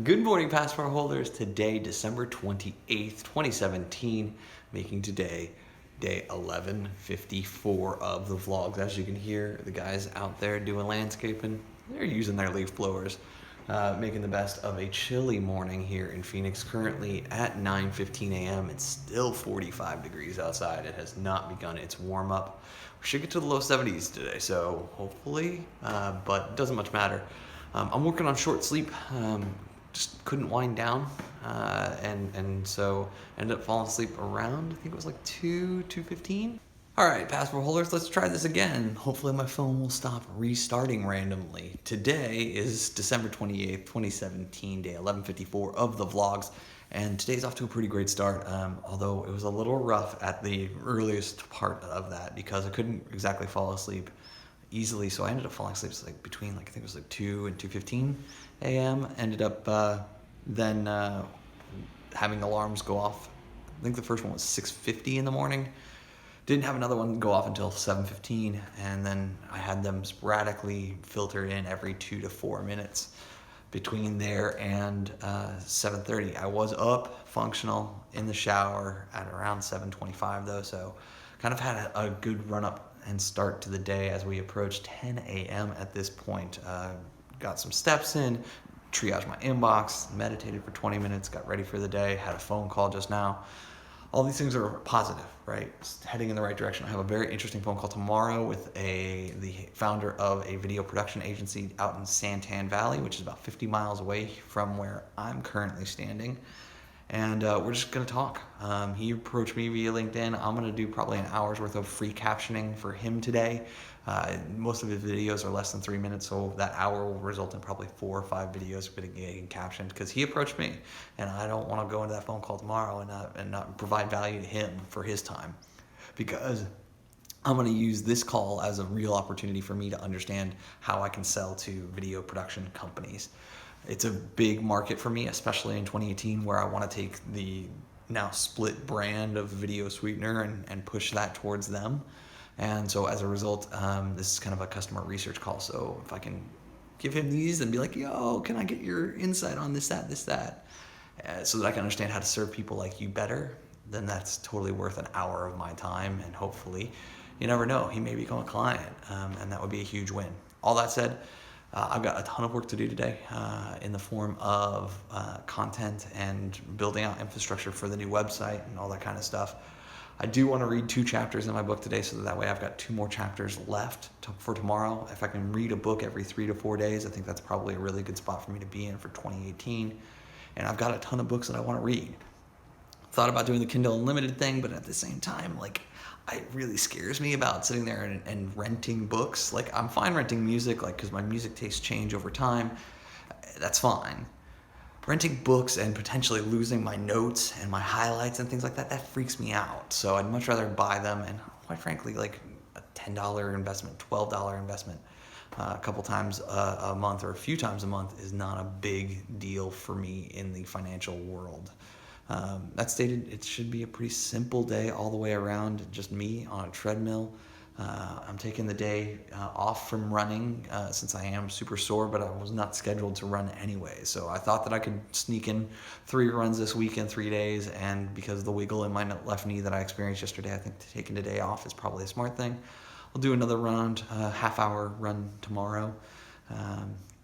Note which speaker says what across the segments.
Speaker 1: Good morning, passport holders. Today, December 28th, 2017, making today day 1154 of the vlogs. As you can hear, the guys out there doing landscaping, they're using their leaf blowers, making the best of a chilly morning here in Phoenix. Currently at 9:15 a.m. It's still 45 degrees outside. It has not begun its warm up. We should get to the low 70s today, so hopefully, but it doesn't much matter. I'm working on short sleep. Just couldn't wind down, and so ended up falling asleep around, I think it was like 2:15. All right, passport holders, let's try this again. Hopefully my phone will stop restarting randomly. Today is December 28th, 2017, day 1154 of the vlogs, and today's off to a pretty great start, although it was a little rough at the earliest part of that because I couldn't exactly fall asleep easily, so I ended up falling asleep like between I think it was like 2 and 2:15 a.m. Ended up then having alarms go off. I think the first one was 6:50 in the morning. Didn't have another one go off until 7:15, and then I had them sporadically filtered in every 2 to 4 minutes between there and 7:30. I was up, functional, in the shower at around 7:25 though, so kind of had a good run up and start to the day as we approach 10 a.m. at this point. Got some steps in, triaged my inbox, meditated for 20 minutes, got ready for the day, had a phone call just now. All these things are positive, right? It's heading in the right direction. I have a very interesting phone call tomorrow with the founder of a video production agency out in Santan Valley, which is about 50 miles away from where I'm currently standing. And we're just gonna talk. He approached me via LinkedIn. I'm gonna do probably an hour's worth of free captioning for him today. Most of his videos are less than 3 minutes, so that hour will result in probably 4 or 5 videos getting captioned because he approached me, and I don't want to go into that phone call tomorrow and not provide value to him for his time, because I'm going to use this call as a real opportunity for me to understand how I can sell to video production companies. It's a big market for me, especially in 2018, where I want to take the now split brand of Video Sweetener and push that towards them. And so as a result, this is kind of a customer research call. So if I can give him these and be like, yo, can I get your insight on this, that, so that I can understand how to serve people like you better, then that's totally worth an hour of my time. And hopefully, you never know, he may become a client, and that would be a huge win. All that said, I've got a ton of work to do today in the form of content and building out infrastructure for the new website and all that kind of stuff. I do want to read 2 chapters in my book today, so that way I've got 2 more chapters left for tomorrow. If I can read a book every 3 to 4 days, I think that's probably a really good spot for me to be in for 2018. And I've got a ton of books that I want to read. Thought about doing the Kindle Unlimited thing, but at the same time, it really scares me about sitting there and renting books. I'm fine renting music, because my music tastes change over time. That's fine. Renting books and potentially losing my notes and my highlights and things like that, that freaks me out. So I'd much rather buy them, and quite frankly, a $10 investment, $12 investment a couple times a month or a few times a month is not a big deal for me in the financial world. That stated, it should be a pretty simple day all the way around, just me on a treadmill. I'm taking the day off from running since I am super sore, but I was not scheduled to run anyway. So I thought that I could sneak in 3 runs this week in 3 days, and because of the wiggle in my left knee that I experienced yesterday, I think taking the day off is probably a smart thing. I'll do another half-hour run tomorrow,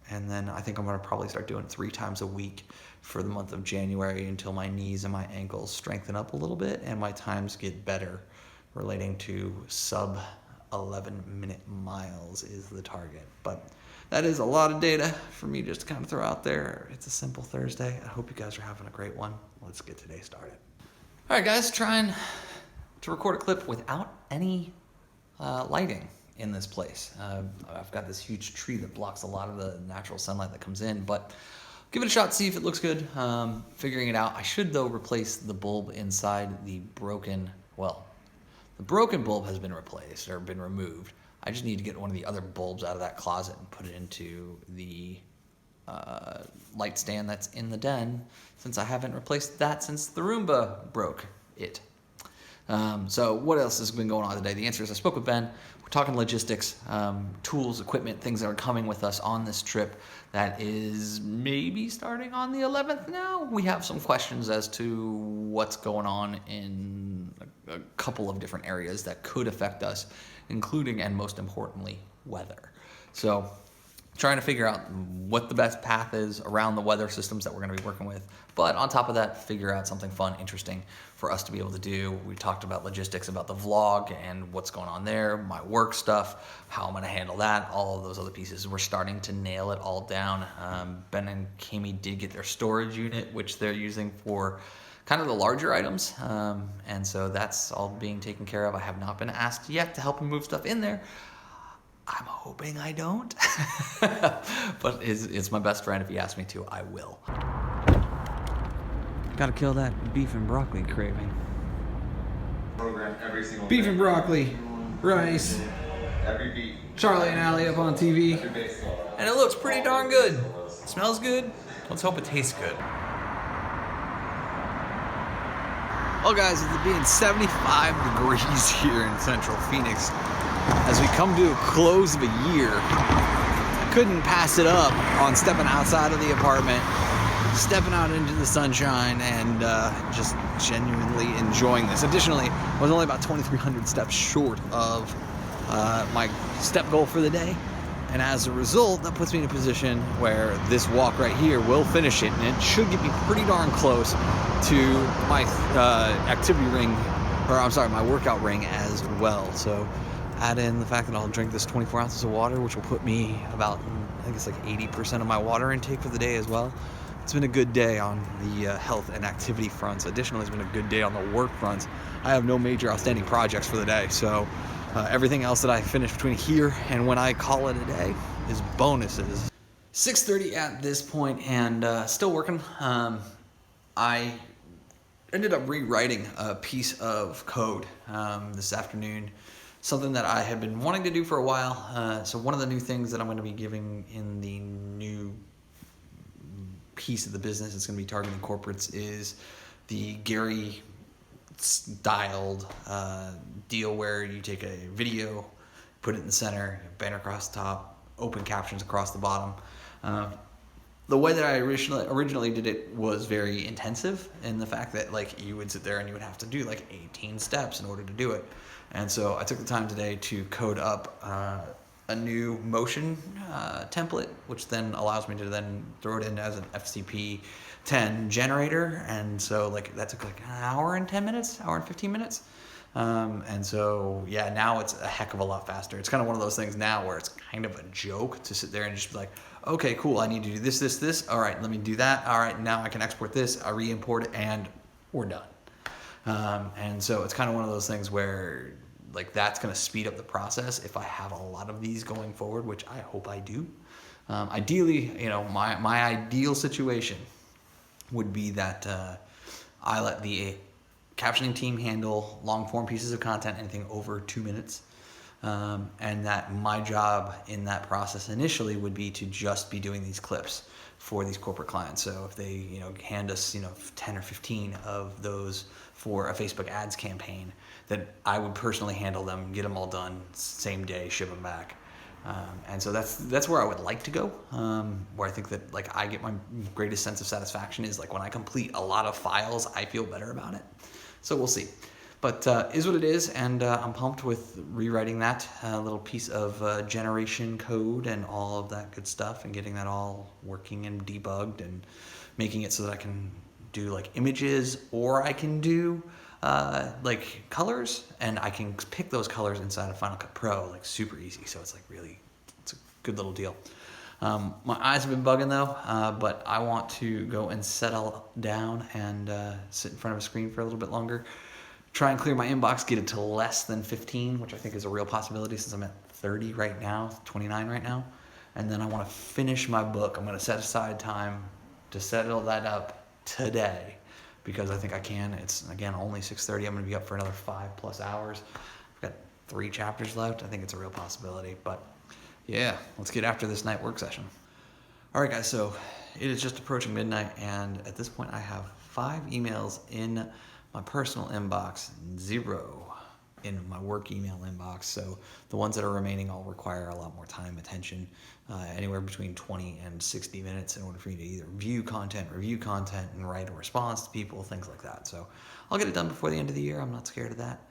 Speaker 1: and then I think I'm going to probably start doing it 3 times a week for the month of January until my knees and my ankles strengthen up a little bit and my times get better. Relating to sub 11-minute miles is the target. But that is a lot of data for me just to kind of throw out there. It's a simple Thursday. I hope you guys are having a great one. Let's get today started. All right, guys, trying to record a clip without any lighting in this place. I've got this huge tree that blocks a lot of the natural sunlight that comes in, but give it a shot, see if it looks good. Figuring it out. I should, though, replace the bulb inside the broken bulb has been replaced or been removed. I just need to get one of the other bulbs out of that closet and put it into the light stand that's in the den, since I haven't replaced that since the Roomba broke it.
Speaker 2: So what else has been going on today? The answer is I spoke with Ben. We're talking logistics, tools, equipment, things that are coming with us on this trip that is maybe starting on the 11th now. We have some questions as to what's going on in a couple of different areas that could affect us, including and most importantly, weather. So trying to figure out what the best path is around the weather systems that we're going to be working with. But on top of that, figure out something fun, interesting for us to be able to do. We talked about logistics, about the vlog and what's going on there, my work stuff, how I'm going to handle that, all of those other pieces. We're starting to nail it all down. Ben and Kami did get their storage unit, which they're using for kind of the larger items. And so that's all being taken care of. I have not been asked yet to help him move stuff in there. I'm hoping I don't, but it's my best friend. If he asks me to, I will.
Speaker 1: Gotta kill that beef and broccoli craving.
Speaker 3: Program every single
Speaker 1: Beef
Speaker 3: day.
Speaker 1: and broccoli, rice,
Speaker 3: Every beat.
Speaker 1: Charlie and Allie up on TV,
Speaker 3: Every base.
Speaker 1: and it looks pretty darn good. Smells good. Let's hope it tastes good. Well, guys, it's being 75 degrees here in Central Phoenix. As we come to a close of a year, I couldn't pass it up on stepping outside of the apartment, stepping out into the sunshine, and just genuinely enjoying this. Additionally, I was only about 2,300 steps short of my step goal for the day, and as a result, that puts me in a position where this walk right here will finish it, and it should get me pretty darn close to my my workout ring as well. So add in the fact that I'll drink this 24 ounces of water, which will put me about, I think it's like 80% of my water intake for the day as well. It's been a good day on the health and activity fronts. Additionally, it's been a good day on the work fronts. I have no major outstanding projects for the day, so everything else that I finish between here and when I call it a day is bonuses. 6:30 at this point, and still working. I ended up rewriting a piece of code this afternoon. Something that I have been wanting to do for a while. So one of the new things that I'm going to be giving in the new piece of the business that's going to be targeting corporates is the Gary styled deal where you take a video, put it in the center, banner across the top, open captions across the bottom. The way that I originally did it was very intensive in the fact that like you would sit there and you would have to do like 18 steps in order to do it. And so I took the time today to code up a new motion template, which then allows me to then throw it in as an FCP 10 generator. And so like that took like an hour and 10 minutes, hour and 15 minutes. And so, yeah, now it's a heck of a lot faster. It's kind of one of those things now where it's kind of a joke to sit there and just be like, okay, cool, I need to do this, this, this. All right, let me do that. All right, now I can export this, I re-import it, and we're done. And so it's kind of one of those things where like that's going to speed up the process if I have a lot of these going forward, which I hope I do. Ideally, you know, my ideal situation would be that I let the captioning team handle long form pieces of content, anything over 2 minutes. And that my job in that process initially would be to just be doing these clips for these corporate clients. So if they, you know, hand us, 10 or 15 of those for a Facebook ads campaign, that I would personally handle them, get them all done, same day, ship them back. And so that's where I would like to go, where I think that like I get my greatest sense of satisfaction is like when I complete a lot of files, I feel better about it. So we'll see. But is what it is, and I'm pumped with rewriting that little piece of generation code and all of that good stuff and getting that all working and debugged and making it so that I can do like images, or I can do like colors, and I can pick those colors inside of Final Cut Pro like super easy. So it's like really, it's a good little deal. My eyes have been bugging though, but I want to go and settle down and sit in front of a screen for a little bit longer. Try and clear my inbox, get it to less than 15, which I think is a real possibility since I'm at 30 right now, 29 right now. And then I want to finish my book. I'm going to set aside time to settle that up today because I think I can. It's, again, only 6:30. I'm going to be up for another 5+ hours. I've got 3 chapters left. I think it's a real possibility. But yeah, let's get after this night work session. All right, guys, so it is just approaching midnight. And at this point, I have 5 emails in my personal inbox, 0 in my work email inbox. So the ones that are remaining all require a lot more time, attention, anywhere between 20 and 60 minutes in order for you to either view content, review content, and write a response to people, things like that. So I'll get it done before the end of the year. I'm not scared of that.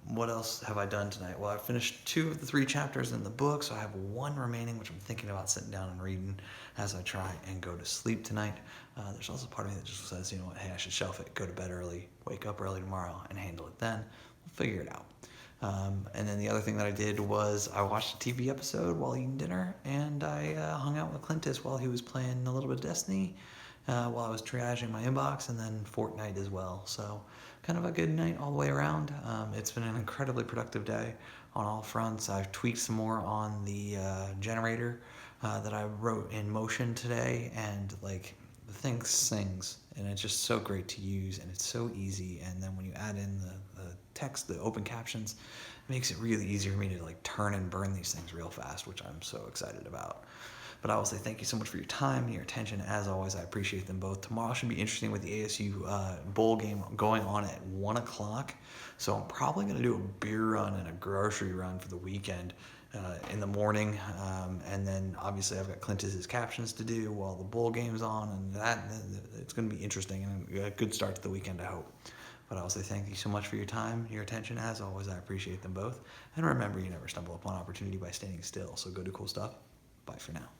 Speaker 1: What else have I done tonight? Well, I finished 2 of the 3 chapters in the book, so I have 1 remaining, which I'm thinking about sitting down and reading as I try and go to sleep tonight. There's also part of me that just says, you know what, hey, I should shelf it, go to bed early, wake up early tomorrow, and handle it then. We'll figure it out. And then the other thing that I did was I watched a TV episode while eating dinner, and I hung out with Clintus while he was playing a little bit of Destiny, while I was triaging my inbox, and then Fortnite as well. So kind of a good night all the way around. It's been an incredibly productive day on all fronts. I've tweaked some more on the generator that I wrote in Motion today, and like the thing sings, and it's just so great to use, and it's so easy. And then when you add in the text, the open captions, it makes it really easy for me to like turn and burn these things real fast, which I'm so excited about. But I will say thank you so much for your time and your attention. As always, I appreciate them both. Tomorrow should be interesting with the ASU bowl game going on at 1 o'clock. So I'm probably going to do a beer run and a grocery run for the weekend in the morning. And then obviously I've got Clintus's captions to do while the bowl game's on. And it's going to be interesting and a good start to the weekend, I hope. But I'll say thank you so much for your time, your attention. As always, I appreciate them both. And remember, you never stumble upon opportunity by standing still. So go do cool stuff. Bye for now.